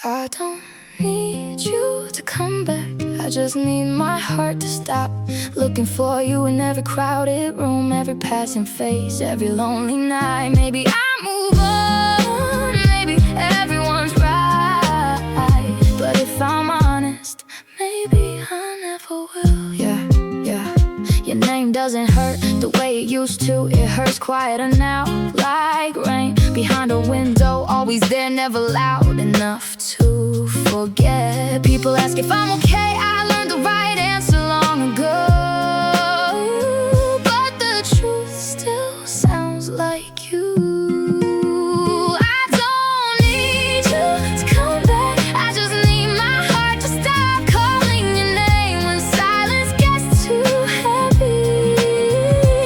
I don't need you to come back. I just need my heart to stop looking for you in every crowded room, every passing face, every lonely night. Maybe I move on, maybe everyone's right, but if I'm honest, maybe I never will. Yeah, your name doesn't hurt the way it used to. It hurts quieter now, like rain behind a window, always there, never loud enough to forget. People ask if I'm okay, I learned the right answer long ago, but the truth still sounds like you. I don't need you to come back, I just need my heart to stop calling your name when silence gets too heavy.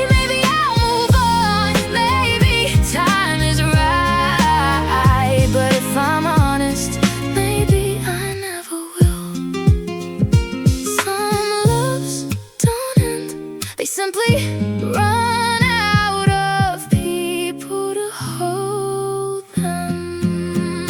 Maybe I'll move on, maybe time is right, but if I'm honest, maybe I never will. Some loves don't end, they simply run out of people to hold them.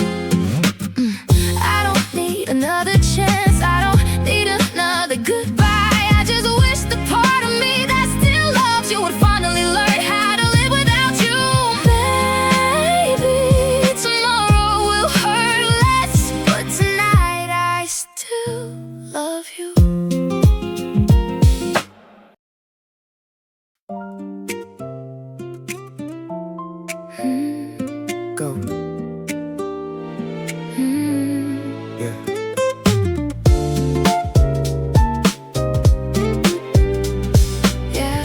I don't need another chance, I don't need another goodbye. I just wish the part of me that still loves you would finally learn how to live without you. Maybe tomorrow will hurt less, but tonight I still love you. Go. Yeah. Yeah.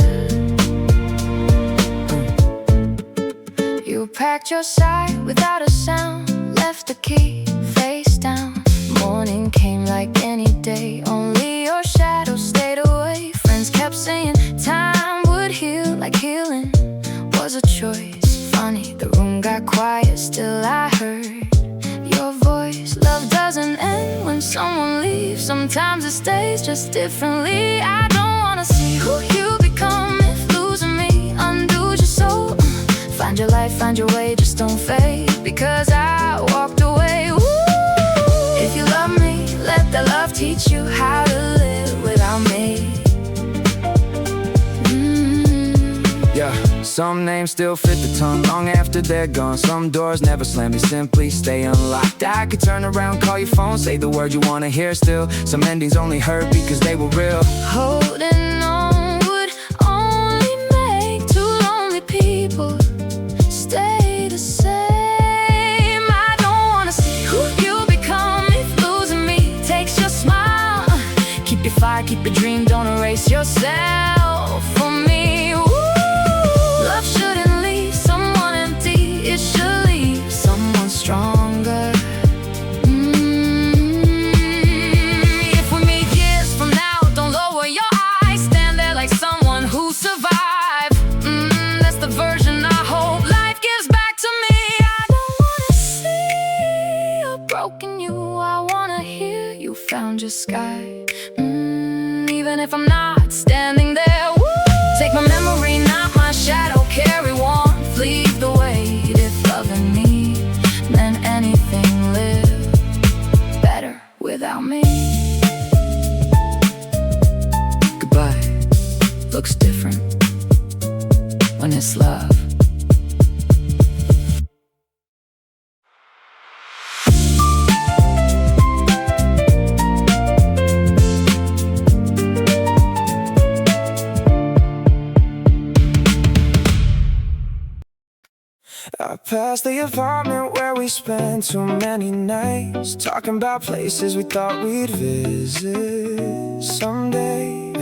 You packed your side without a sound, left the key face down. Morning came like any day, only your shadow stayed away. Friends kept saying time would heal, like healing was a choice. Funny, the room got quiet, still I heard your voice. Love doesn't end when someone leaves, sometimes it stays just differently. I don't wanna see who you become if losing me undoes your soul. Find your life, find your way, just don't fade, because I walked away. Woo! If you love me, let that love teach you how to live without me. Yeah. Some names still fit the tongue long after they're gone. Some doors never slam, they simply stay unlocked. I could turn around, call your phone, say the word you wanna hear still. Some endings only hurt because they were real. Holding on would only make two lonely people stay the same. I don't wanna see who you become if losing me takes your smile. Keep your fire, keep your dream, don't erase yourself for me. Woo! Love shouldn't leave someone empty, it should leave someone stronger. If we meet years from now, don't lower your eyes, stand there like someone who survived. That's the version I hope life gives back to me. I don't wanna see a broken you, I wanna hear you found your sky. Even if I'm not standing there, woo! Take my memory, not my shadow, carry warmth, leave the weight. If loving me meant anything, live better without me. Goodbye looks different when it's love. I passed the apartment where we spent too many nights, talking about places we thought we'd visit someday.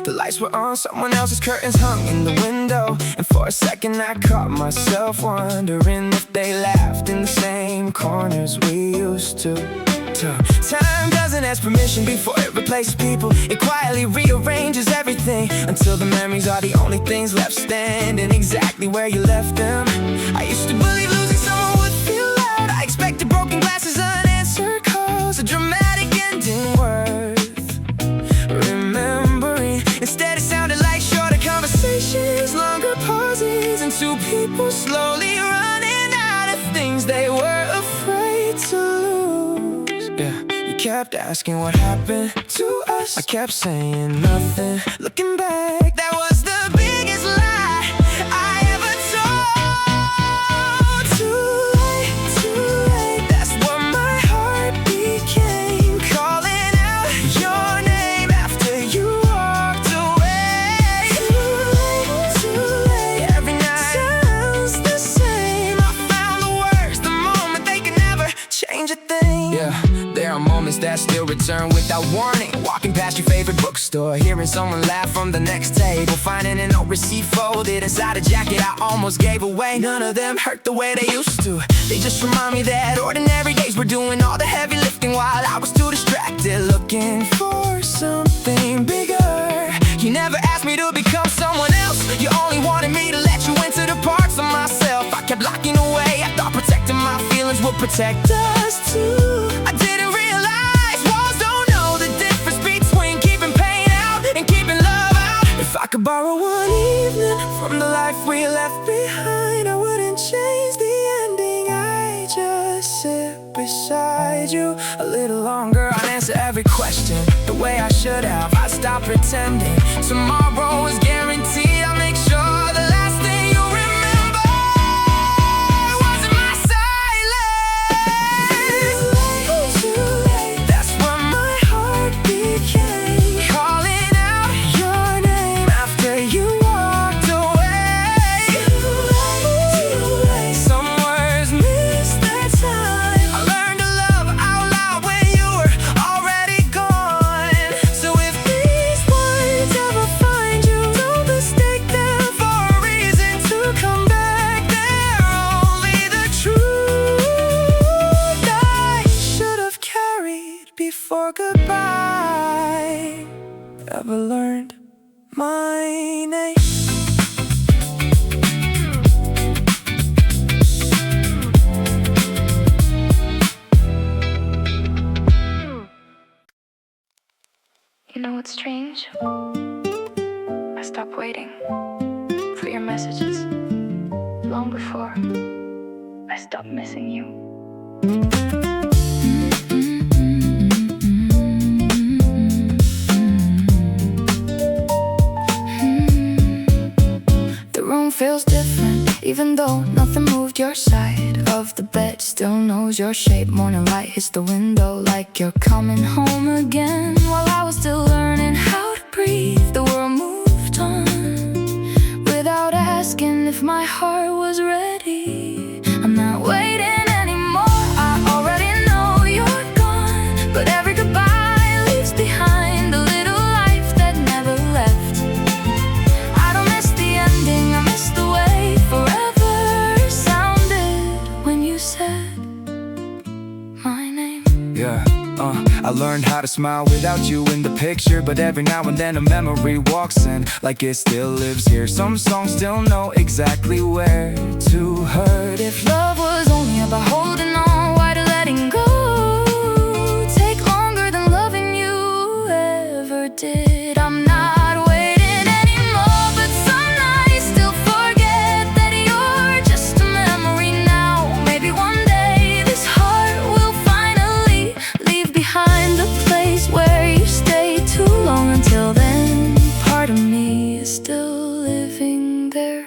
The lights were on, someone else's curtains hung in the window, and for a second I caught myself wondering if they laughed in the same corners we used to. Time doesn't ask permission before it replaces people. It quietly rearranges everything until the memories are the only things left standing exactly where you left them. I used to believe losing someone would feel loud. I expected broken glasses, unanswered calls, a dramatic ending worth remembering. Instead it sounded like shorter conversations, longer pauses, and two people slowly running out of things they were afraid to lose. Yeah, you kept asking what happened to us. I kept saying nothing. Looking back, that was the biggest lie I ever told. Too late, that's what my heart became. Calling out your name after you walked away. Too late, every night sounds the same. I found the worst, the moment they could never change a thing. Yeah, there are moments that still return without warning. Walking past your favorite bookstore, hearing someone laugh from the next table, finding an old receipt folded inside a jacket I almost gave away. None of them hurt the way they used to. They just remind me that ordinary days were doing all the heavy lifting while I was too distracted, looking for something bigger. You never asked me to become someone else. You only wanted me to let you into the parts of myself I kept locking away. I thought protecting my feelings would protect us too. I didn't realize walls don't know the difference between keeping pain out and keeping love out. If I could borrow one evening from the life we left behind, I wouldn't change the ending. I just sit beside you a little longer. I'd answer every question the way I should have. I'd stop pretending tomorrow is guaranteed. I'll make sure the last thing you remember wasn't my silence. Too late, that's what my heart became. Calling out your name after you walked away. Too late, some words missed their time. I learned to love out loud when you were already gone. So if these words ever find you, don't mistake them for a reason to come back. They're only the truth I should have carried before goodbye ever learned my name. You know what's strange? I stopped waiting for your messages long before I stopped missing you. The room feels different, even though nothing moved. Your side of the bed still knows your shape. Morning light hits the window like you're coming home again. While I was still learning how to breathe, the world moved on without asking if my heart was ready. I'm not waiting anymore, I already know you're gone. But every goodbye leaves behind a little life that never left. I don't miss the ending, I miss the way forever sounded when you said my name. Yeah, I learned how to smile without you in the picture, but every now and then a memory walks in like it still lives here. Some songs still know exactly where to hurt. If love was only about holding on, why did letting go take longer than loving you ever did? I'm not waiting anymore, but some nights still forget that you're just a memory now. Maybe one day this heart will finally leave behind the place where you stayed too long. Until then, part of me is still living there.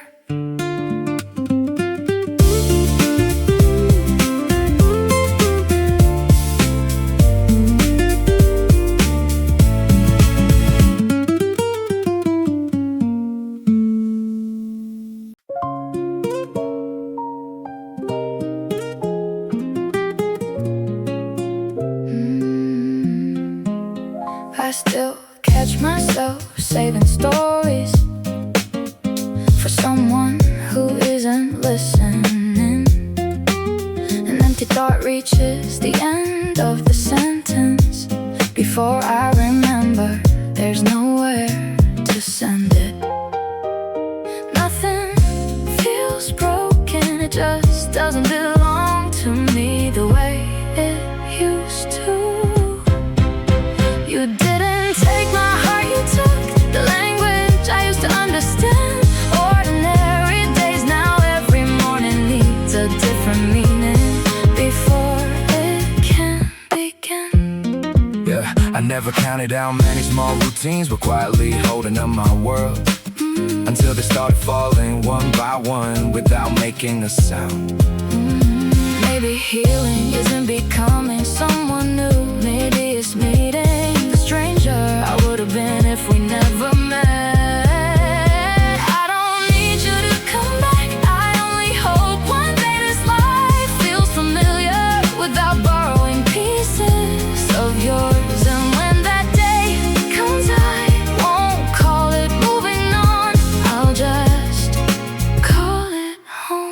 I still catch myself saving stories for someone who isn't listening. An empty thought reaches the end of the sentence. Before I remember, there's nowhere to send it. Nothing feels broken, it just doesn't belong to me the way it used to. You didn't take my heart, you took the language I used to understand. Ordinary days now, every morning needs a different meaning before it can begin. never counted how many small routines were quietly holding up my world, until they started falling one by one without making a sound. Maybe healing isn't becoming someone new. Maybe it's meeting the stranger I would have been if we never met. I don't need you to come back. I only hope one day this life feels familiar without borrowing pieces of yours. And when that day comes, I won't call it moving on. I'll just call it home.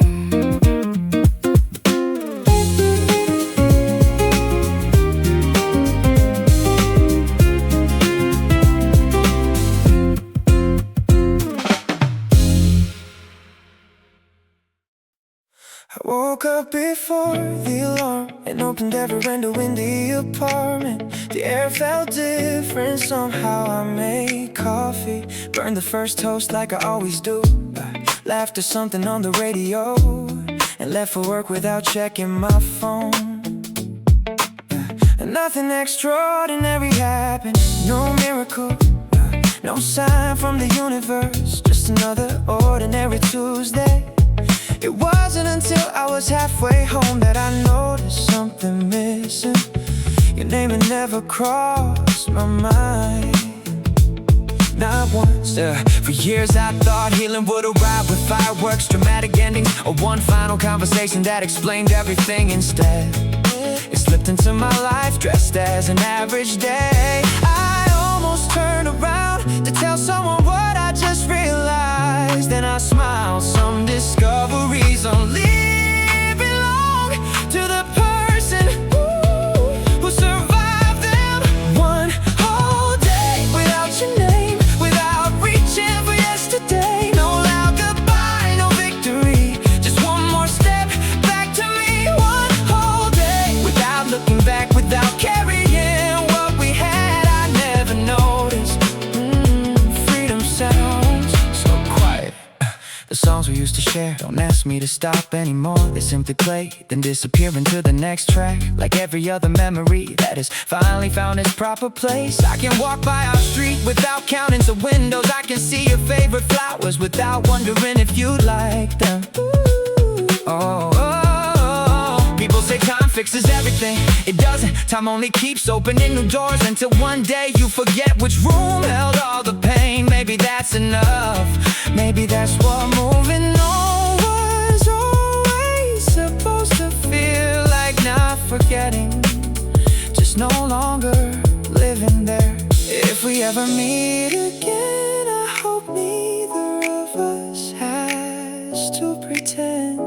I woke up before the alarm and opened every window in the apartment. The air felt different somehow. I made coffee, burned the first toast like I always do. Laughed at something on the radio and left for work without checking my phone. And nothing extraordinary happened, no miracle, no sign from the universe, just another ordinary Tuesday. It wasn't until I was halfway home that I noticed something missing. Your name had never crossed my mind, not once. For years I thought healing would arrive with fireworks, dramatic endings, or one final conversation that explained everything. Instead, it slipped into my life dressed as an average day. I almost turned around to tell someone what I just realized. Then I smiled, some discoveries only belong to the person who survived them. One whole day without your name, without reaching for yesterday. No loud goodbye, no victory, just one more step back to me. One whole day without looking back, without carrying what we had. I never noticed freedom sounds so quiet. The songs we used to share don't ask me to stop anymore. They simply play, then disappear into the next track. Like every other memory that has finally found its proper place. I can walk by our street without counting the windows. I can see your favorite flowers without wondering if you like them. People say time fixes everything. It doesn't. Time only keeps opening new doors until one day you forget which room held all the pain. Maybe that's enough. Maybe that's what moving on was always supposed to feel like. Not forgetting, just no longer living there. If we ever meet again, I hope neither of us has to pretend.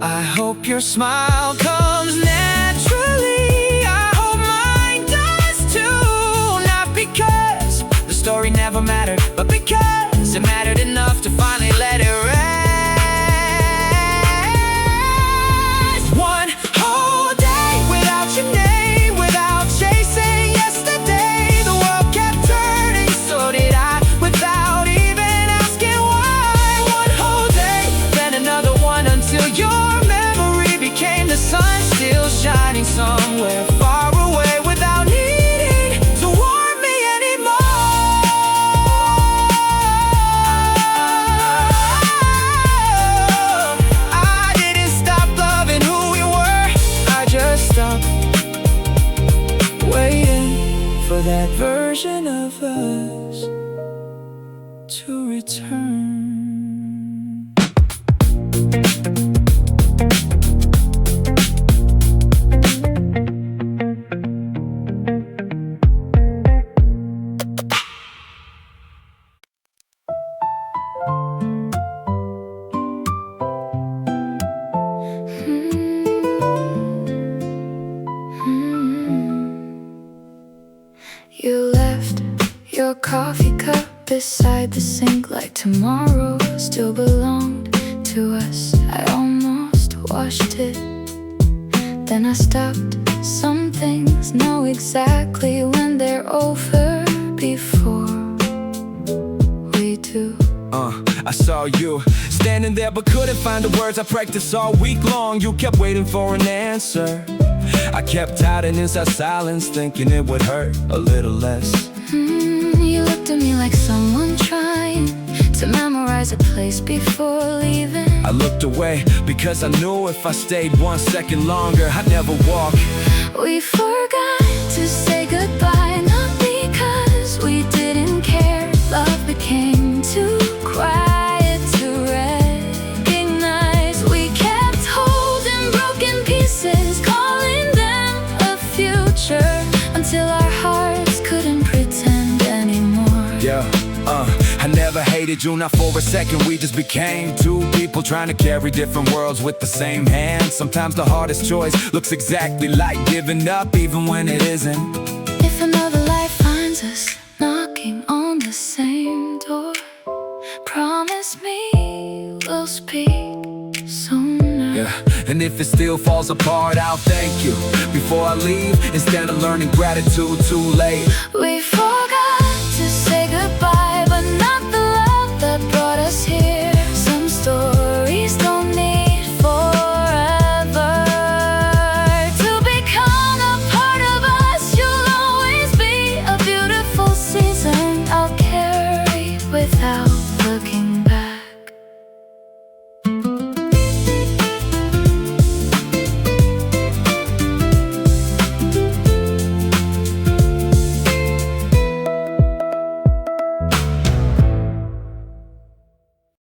I hope your smile comes naturally. I hope mine does too. Not because the story never mattered, but because it mattered enough to finally let it rest. One whole day without your name, without chasing yesterday. The world kept turning, so did I, without even asking why. One whole day, then another one, until your memory became the sun still shining somewhere far away without needing to warn me anymore. I didn't stop loving who we were, I just stopped waiting for that version of us to return. You left your coffee cup beside the sink like tomorrow still belonged to us. I almost washed it, then I stopped. Some things know exactly when they're over before we do. I saw you standing there but couldn't find the words. I practiced all week long. You kept waiting for an answer. I kept hiding inside silence, thinking it would hurt a little less. You looked at me like someone trying to memorize a place before leaving. I looked away because I knew if I stayed 1 second longer I'd never walk. We forgot to say goodbye, not because we didn't care. Love became too quiet to recognize. We kept holding broken pieces, calling them a future, until our hearts couldn't pretend anymore. Yeah, I never hated you, not for a second. We just became two people trying to carry different worlds with the same hand. Sometimes the hardest choice looks exactly like giving up, even when it isn't. If another life finds us knocking on the same door, promise me we'll speak sooner. Yeah, and if it still falls apart, I'll thank you before I leave, instead of learning gratitude too late. We